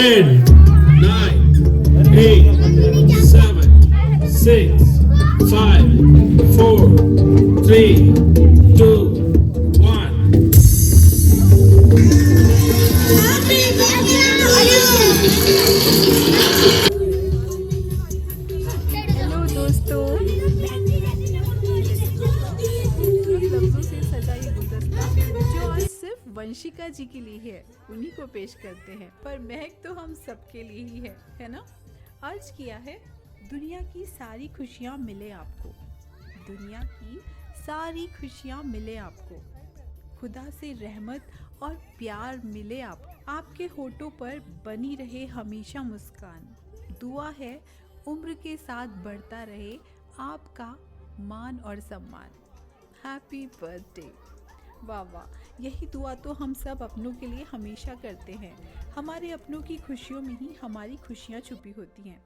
10, 9, 8, 7, 6, 5, 4, 3, 2, 1. Hello दोस्तों, खूबसूरत लफ्जों से सजा ये गुलदस्ता जो आज सिर्फ वंशिका जी के लिए है, उन्हीं को पेश करते हैं। पर महक तो हम सबके लिए ही है ना? अर्ज किया है, दुनिया की सारी खुशियाँ मिले आपको, दुनिया की सारी खुशियाँ मिले आपको, खुदा से रहमत और प्यार मिले आपके होठों पर बनी रहे हमेशा मुस्कान। दुआ है उम्र के साथ बढ़ता रहे आपका मान और सम्मान। Happy birthday. वाह वाह, यही दुआ तो हम सब अपनों के लिए हमेशा करते हैं। हमारे अपनों की खुशियों में ही हमारी खुशियाँ छुपी होती हैं।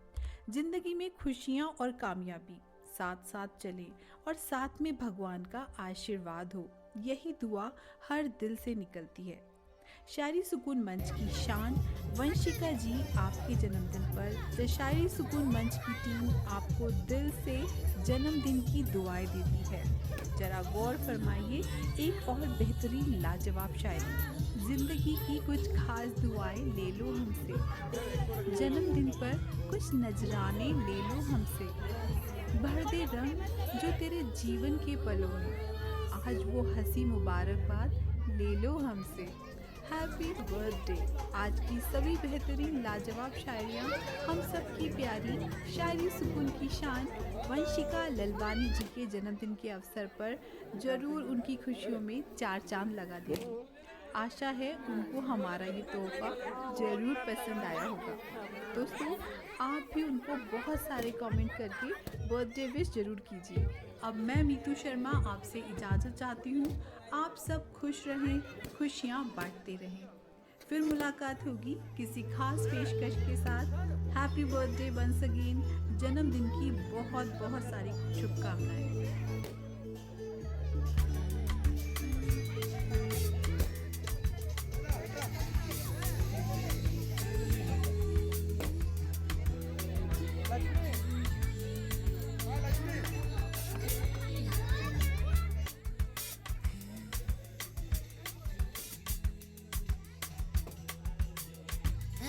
जिंदगी में खुशियाँ और कामयाबी साथ साथ चले और साथ में भगवान का आशीर्वाद हो, यही दुआ हर दिल से निकलती है। शायरी सुकून मंच की शान वंशिका जी आपके जन्मदिन पर शायरी सुकून मंच की टीम आपको दिल से जन्मदिन की दुआएं देती है। जरा गौर फरमाइए एक और बेहतरीन लाजवाब शायरी। जिंदगी की कुछ खास दुआएं ले लो हमसे, जन्मदिन पर कुछ नजराने ले लो हमसे, भर दे रंग जो तेरे जीवन के पलों में, आज वो हंसी मुबारकबाद ले लो हमसे। Happy birthday. आज की सभी बेहतरीन लाजवाब शायरियाँ हम सब की प्यारी शायरी सुकून की शान वंशिका ललवानी जी के जन्मदिन के अवसर पर जरूर उनकी खुशियों में चार चांद लगा देंगी। आशा है उनको हमारा ये तोहफा ज़रूर पसंद आया होगा। दोस्तों, आप भी उनको बहुत सारे कमेंट करके बर्थडे विश ज़रूर कीजिए। अब मैं मीतू शर्मा आपसे इजाज़त चाहती हूँ। आप सब खुश रहें, खुशियाँ बांटते रहें। फिर मुलाकात होगी किसी खास पेशकश के साथ। Happy birthday once again. जन्मदिन की बहुत बहुत सारी शुभकामनाएं।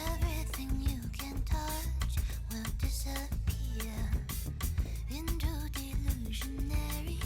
Everything you can touch will disappear into delusionary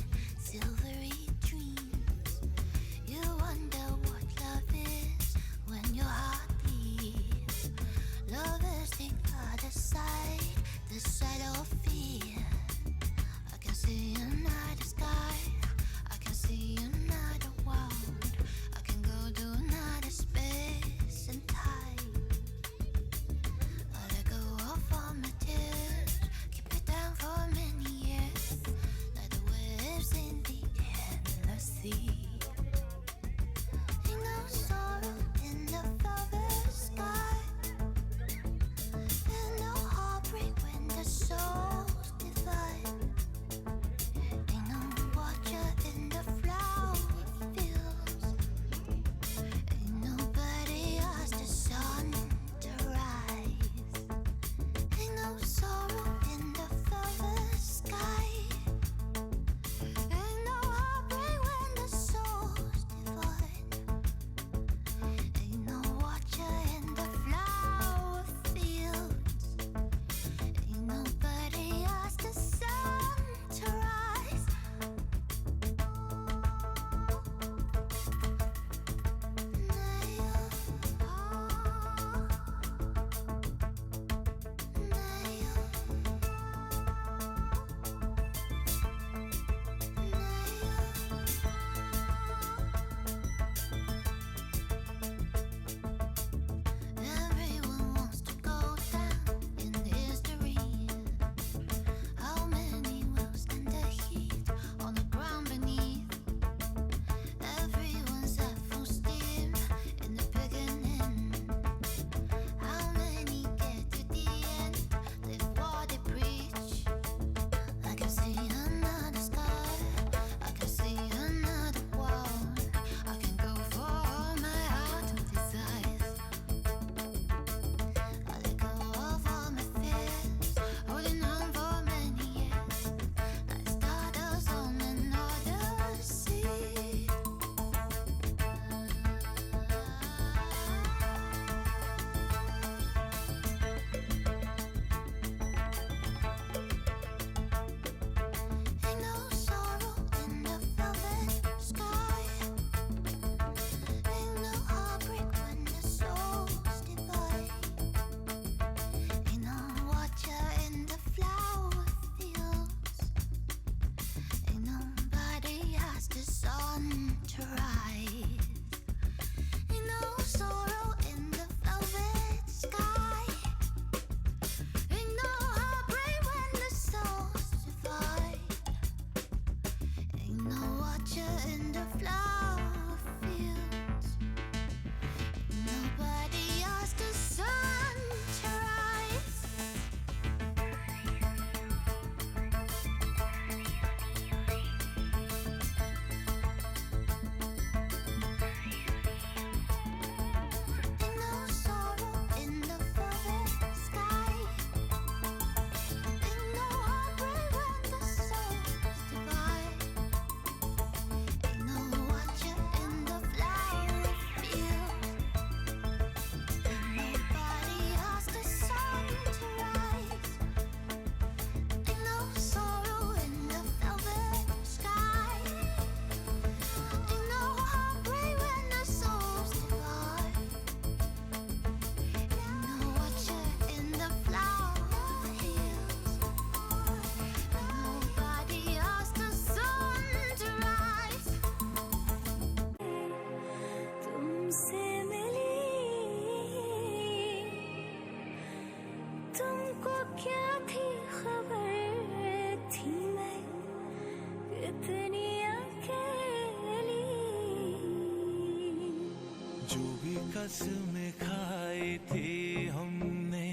कसमें खाई थी हमने,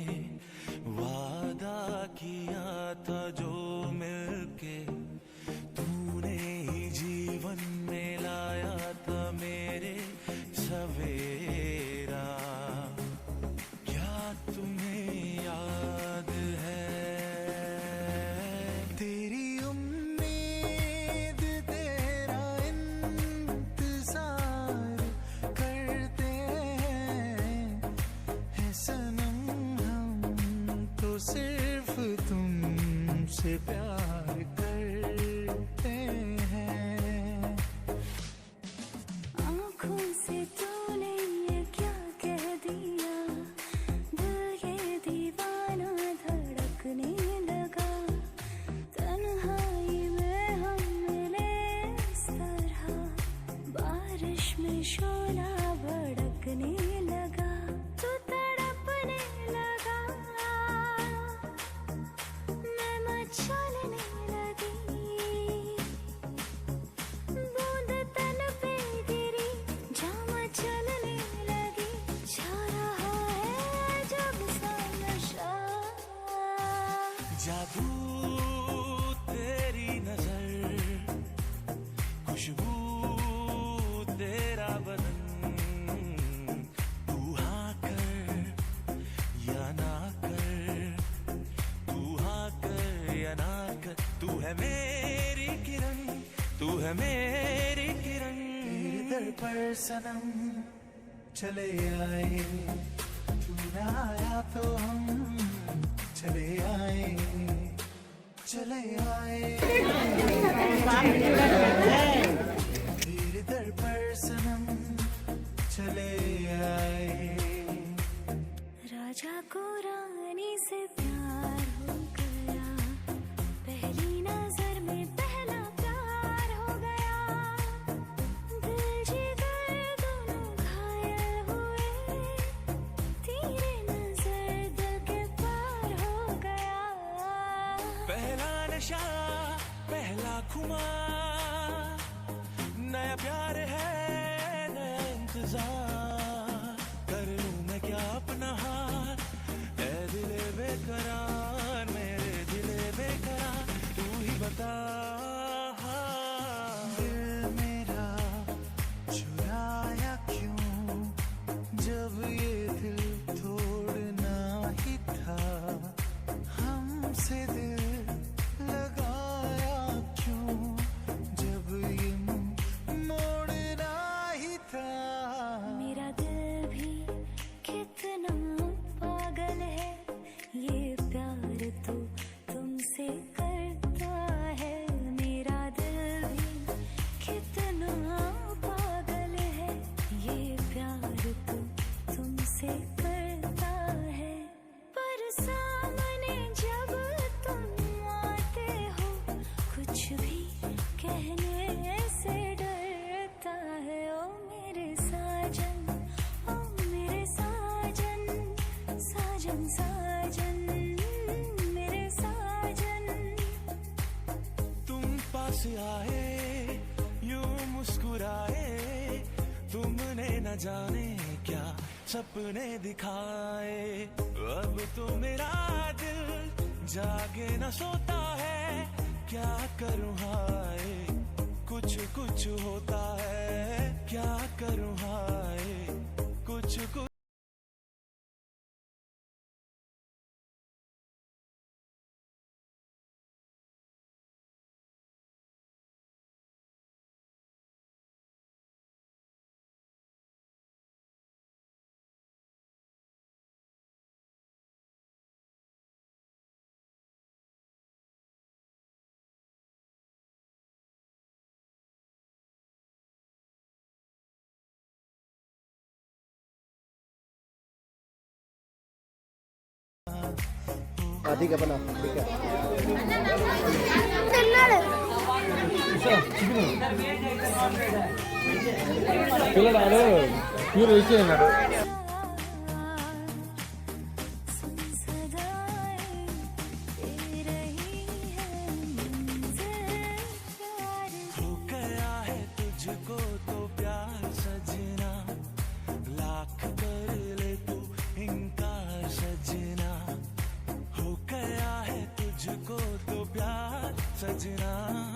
वादा किया था जो मिलके तूने ही जीवन में लाया था मेरे सवेरा। क्या तुम्हें याद है तेरी उम्मीद तेरा इंतजार करते हैं सनम, हम तो सिर्फ तुमसे प्यार करते हैं। आँखों से तूने ये क्या कह दिया, दिल ये दीवाना धड़कने लगा। तन्हाई में हम मिले इस तरह, बारिश में शोला भड़कने लगा। तू तड़पने लगा, मैं मचलने लगी। बूंद तन पे गिरी, जामा चलने लगी। छा रहा है जब सा नशा। जादू तेरी नजर, खुशबू तेरा बदन, तू हाँ कर या ना कर, तू हाँ कर या ना कर, तू है मेरी किरण, तू है मेरी किरण। तेरे दर पर सनम चले आए, तू ना आया तो हम चले आए, चले आए। तेरे दर पर सनम चले आए। राजा को रानी से प्यार हो गया, पहली नजर में पहला प्यार हो गया। दिल जिगर दोनों घायल हुए, तेरे नजर दिल के पार हो गया। पहला नशा पहला खुमार, नया प्यार है नया इंतजार। कर लूं मैं क्या अपना हार, ऐ दिले बेकरार, मेरे दिले बेकरार, तू ही बता। दिल मेरा चुराया क्यों, जब ये दिल तोड़ना ही था। हमसे दिल लगाया क्यों, जब ये मुंह मोड़ना ही था। मेरा दिल भी कितना पागल है, ये प्यार तो तुमसे करता है। मेरा दिल भी कितना पागल है, ये प्यार तो तुमसे करता है। पर सामने जब तुम आते हो, कुछ भी कहने से डरता है। ओ मेरे साजन, ओ मेरे साजन, साजन साजन, मेरे साजन। तुम पास आए यूं मुस्कुराए, तुमने न जाने क्या सपने दिखाए। अब तो मेरा दिल जागे न सोता है, क्या करूं हाय कुछ कुछ होता है, क्या करूं हाय कुछ कुछ। ठीक है बना, ठीक है। हो गया है तुझको तो प्यार सजना, लाख सजना